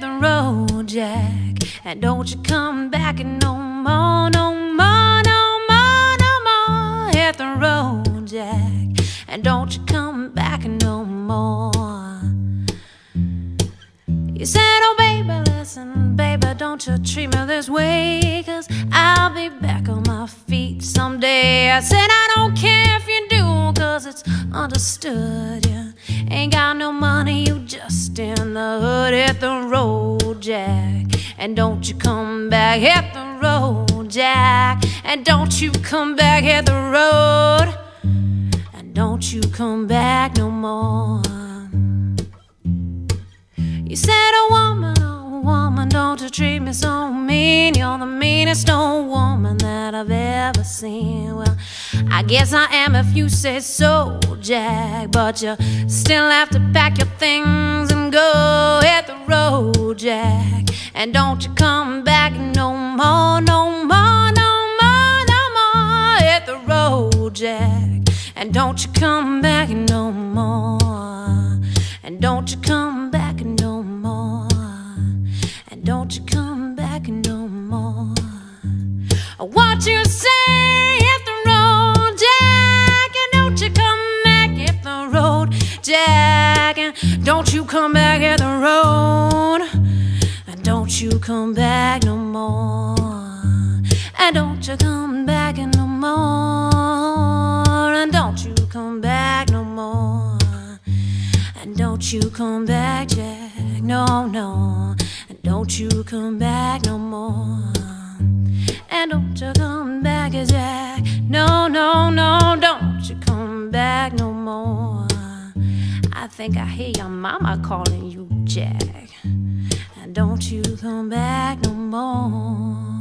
hit the road, Jack, and don't you come back no more, no more, no more, no more. Hit the road, Jack, and don't you come back no more. You said, oh baby, listen, baby, don't you treat me this way, 'cause I'll be back on my feet someday. I said, I don't care if you do, 'cause it's understood. You ain't got no money, you just in the hood. Hit the road, Jack, and don't you come back. Hit the road, Jack, and don't you come back. Hit the road, and don't you come back no more. You said, oh woman, don't you treat me so mean. You're the meanest old woman that I've ever seen. Well, I guess I am if you say so, Jack, but you still have to pack your things and go. Hit the road, Jack, and don't you come back no more, no more, no more, no more. Hit the road, Jack, and don't you come back no more. And don't you come back no more. And don't you come back no more. What you say, hit the road, Jack, and don't you come back. Hit the road, Jack, and don't you come back. Hit the road, and don't you come back no more. And don't you come back no more. And don't you come back no more. And don't you come back, Jack, no, no. And don't you come back no more. And don't you come back, Jack, no, no, no. Don't you come back no more. I think I hear your mama calling you, Jack. And don't you come back no more.